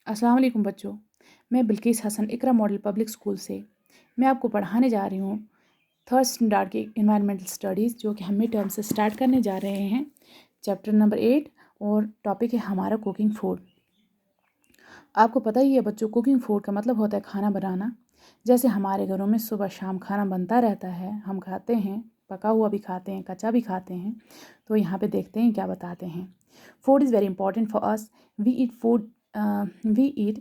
अस्सलाम वालेकुम बच्चों। मैं बिल्किस हसन इकरा मॉडल पब्लिक स्कूल से मैं आपको पढ़ाने जा रही हूँ थर्ड स्टैंडर्ड की इन्वायरमेंटल स्टडीज़, जो कि हम मिड टर्म से स्टार्ट करने जा रहे हैं। चैप्टर नंबर 8 और टॉपिक है हमारा कुकिंग फूड। आपको पता ही है बच्चों, कुकिंग फूड का मतलब होता है खाना बनाना। जैसे हमारे घरों में सुबह शाम खाना बनता रहता है, हम खाते हैं, पका हुआ भी खाते हैं, कच्चा भी खाते हैं। तो यहाँ पे देखते हैं क्या बताते हैं। Food is very important for us. We eat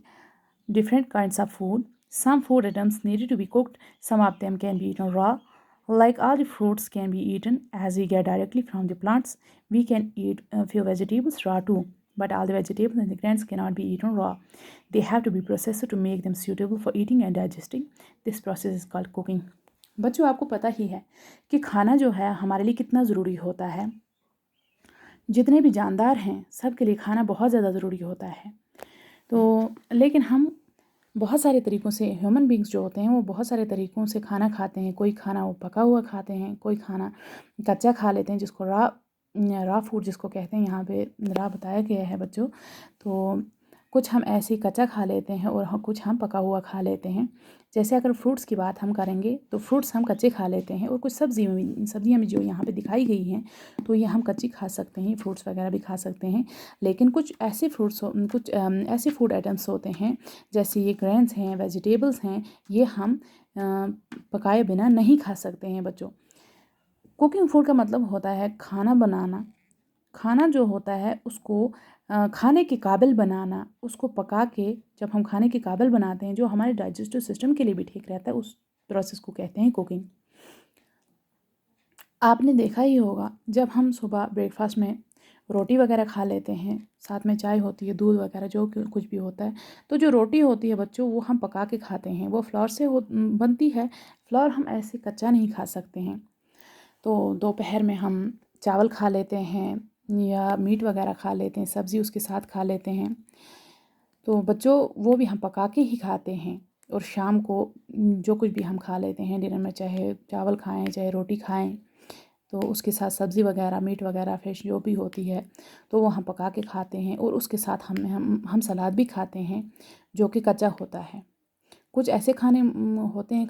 different kinds of food. Some food items needed to be cooked, some of them can be eaten raw. Like all the fruits can be eaten as we get directly from the plants, we can eat a few vegetables raw too. But all the vegetables and the grains cannot be eaten raw. They have to be processed to make them suitable for eating and digesting. This process is called cooking. बच्चों, आपको पता ही है कि खाना जो है हमारे लिए कितना ज़रूरी होता है। जितने भी जानदार हैं सबके लिए खाना बहुत ज़्यादा ज़रूरी होता है। तो लेकिन हम बहुत सारे तरीक़ों से, ह्यूमन बींग्स जो होते हैं वो बहुत सारे तरीक़ों से खाना खाते हैं। कोई खाना वो पका हुआ खाते हैं, कोई खाना कच्चा खा लेते हैं, जिसको रॉ फूड जिसको कहते हैं, यहाँ पे रॉ बताया गया है बच्चों। तो कुछ हम ऐसे ही कच्चा खा लेते हैं और कुछ हम पका हुआ खा लेते हैं। जैसे अगर फ्रूट्स की बात हम करेंगे तो फ्रूट्स हम कच्चे खा लेते हैं, और कुछ सब्जियाँ भी जो यहाँ पे दिखाई गई हैं तो ये हम कच्ची खा सकते हैं, फ्रूट्स वगैरह भी खा सकते हैं। लेकिन कुछ ऐसे ऐसे फूड आइटम्स होते हैं, जैसे ये ग्रेन्स हैं, वेजिटेबल्स हैं, ये हम पकाए बिना नहीं खा सकते हैं बच्चों। कुकिंग फूड का मतलब होता है खाना बनाना। खाना जो होता है उसको खाने के काबिल बनाना, उसको पका के जब हम खाने के काबिल बनाते हैं, जो हमारे डाइजेस्टिव सिस्टम के लिए भी ठीक रहता है, उस प्रोसेस को कहते हैं कुकिंग। आपने देखा ही होगा, जब हम सुबह ब्रेकफास्ट में रोटी वगैरह खा लेते हैं, साथ में चाय होती है, दूध वगैरह जो कुछ भी होता है, तो जो रोटी होती है बच्चों वो हम पका के खाते हैं। वो फ्लोर से बनती है। फ्लोर हम ऐसे कच्चा नहीं खा सकते हैं। तो दोपहर में हम चावल खा लेते हैं या मीट वगैरह खा लेते हैं, सब्ज़ी उसके साथ खा लेते हैं। तो बच्चों वो भी हम पका के ही खाते हैं। और शाम को जो कुछ भी हम खा लेते हैं डिनर में, चाहे चावल खाएं चाहे रोटी खाएं, तो उसके साथ सब्ज़ी वगैरह, मीट वगैरह, फिश जो भी होती है तो वो हम पका के खाते हैं। और उसके साथ हम सलाद भी खाते हैं जो कि कच्चा होता है। कुछ ऐसे खाने होते हैं,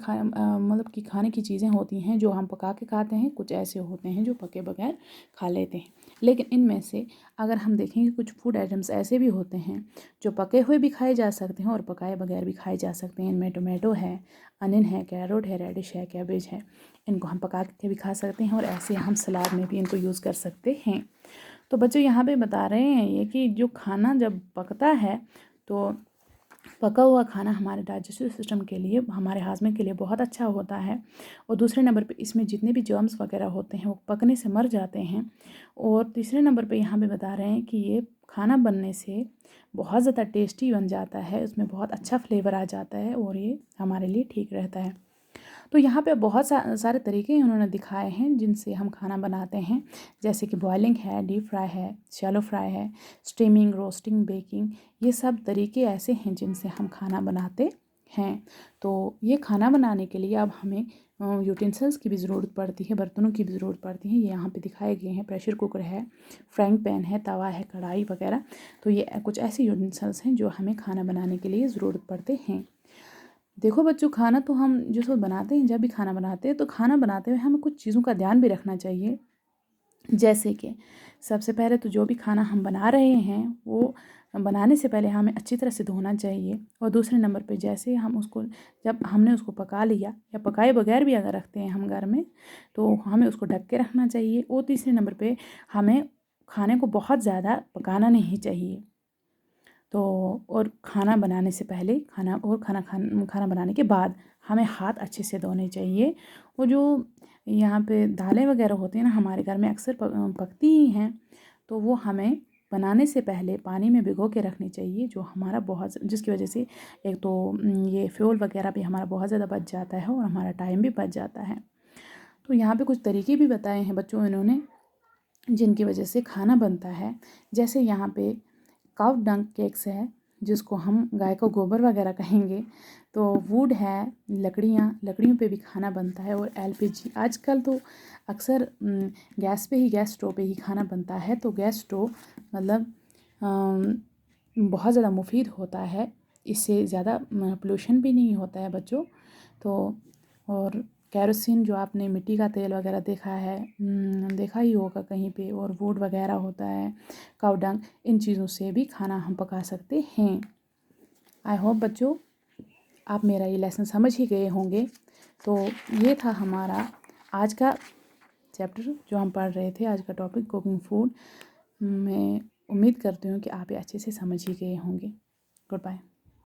मतलब कि खाने की चीज़ें होती हैं जो हम पका के खाते हैं, कुछ ऐसे होते हैं जो पके बगैर खा लेते हैं। लेकिन इनमें से अगर हम देखेंगे, कुछ फूड आइटम्स ऐसे भी होते हैं जो पके हुए भी खाए जा सकते हैं और पकाए बगैर भी खाए जा सकते हैं। इनमें टोमेटो है, अनियन है, कैरोट है, रेडिश है, कैबेज है। इनको हम पका के भी खा सकते हैं और ऐसे हम सलाद में भी इनको यूज़ कर सकते हैं। तो बच्चों यहाँ पे बता रहे हैं ये कि जो खाना जब पकता है तो पका हुआ खाना हमारे डाइजेस्टिव सिस्टम के लिए, हमारे हाजमे के लिए बहुत अच्छा होता है। और दूसरे नंबर पे इसमें जितने भी जर्म्स वगैरह होते हैं वो पकने से मर जाते हैं। और तीसरे नंबर पे यहाँ पे बता रहे हैं कि ये खाना बनने से बहुत ज़्यादा टेस्टी बन जाता है, उसमें बहुत अच्छा फ्लेवर आ जाता है और ये हमारे लिए ठीक रहता है। तो यहाँ पे बहुत सारे तरीके उन्होंने दिखाए हैं जिनसे हम खाना बनाते हैं, जैसे कि बॉयलिंग है, डीप फ्राई है, शैलो फ्राई है, स्टीमिंग, रोस्टिंग, बेकिंग। ये सब तरीके ऐसे हैं जिनसे हम खाना बनाते हैं। तो ये खाना बनाने के लिए अब हमें यूटेंसिल्स की भी ज़रूरत पड़ती है, बर्तनों की भी ज़रूरत पड़ती है। ये यहाँ पे दिखाए गए हैं। प्रेशर कुकर है, फ्राइंग पैन है, तवा है, कढ़ाई वगैरह। तो ये कुछ ऐसे यूटेंसिल्स हैं जो हमें खाना बनाने के लिए ज़रूरत पड़ते हैं। देखो बच्चों, खाना तो हम जिस वक्त बनाते हैं, जब भी खाना बनाते हैं तो खाना बनाते हुए हमें कुछ चीज़ों का ध्यान भी रखना चाहिए। जैसे कि सबसे पहले तो जो भी खाना हम बना रहे हैं वो बनाने से पहले हमें अच्छी तरह से धोना चाहिए। और दूसरे नंबर पे जैसे हम उसको, जब हमने उसको पका लिया या पकाए बगैर भी अगर रखते हैं हम घर में, तो हमें उसको ढक के रखना चाहिए। और तीसरे नंबर पे हमें खाने को बहुत ज़्यादा पकाना नहीं चाहिए। तो और खाना बनाने से पहले, खाना बनाने के बाद हमें हाथ अच्छे से धोने चाहिए। और जो यहाँ पे दालें वगैरह होती हैं ना, हमारे घर में अक्सर पकती ही हैं, तो वो हमें बनाने से पहले पानी में भिगो के रखनी चाहिए, जो हमारा बहुत, जिसकी वजह से एक तो ये फ्यूल वगैरह भी हमारा बहुत ज़्यादा बच जाता है और हमारा टाइम भी बच जाता है। तो यहाँ पे कुछ तरीके भी बताए हैं बच्चों इन्होंने, जिनकी वजह से खाना बनता है। जैसे यहाँ पे काउ डंग केक्स है, जिसको हम गाय का गोबर वगैरह कहेंगे। तो वुड है, लकड़ियों पे भी खाना बनता है। और एलपीजी, आजकल तो अक्सर गैस स्टोव पे ही खाना बनता है। तो गैस स्टोव मतलब बहुत ज़्यादा मुफीद होता है, इससे ज़्यादा पोल्यूशन भी नहीं होता है बच्चों। तो और केरोसिन जो आपने मिट्टी का तेल वगैरह देखा है, देखा ही होगा कहीं पे, और वुड वगैरह होता है, काऊ डंग, इन चीज़ों से भी खाना हम पका सकते हैं। आई होप बच्चों आप मेरा ये लेसन समझ ही गए होंगे। तो ये था हमारा आज का चैप्टर जो हम पढ़ रहे थे, आज का टॉपिक कुकिंग फूड। मैं उम्मीद करती हूँ कि आप ये अच्छे से समझ ही गए होंगे। Good bye.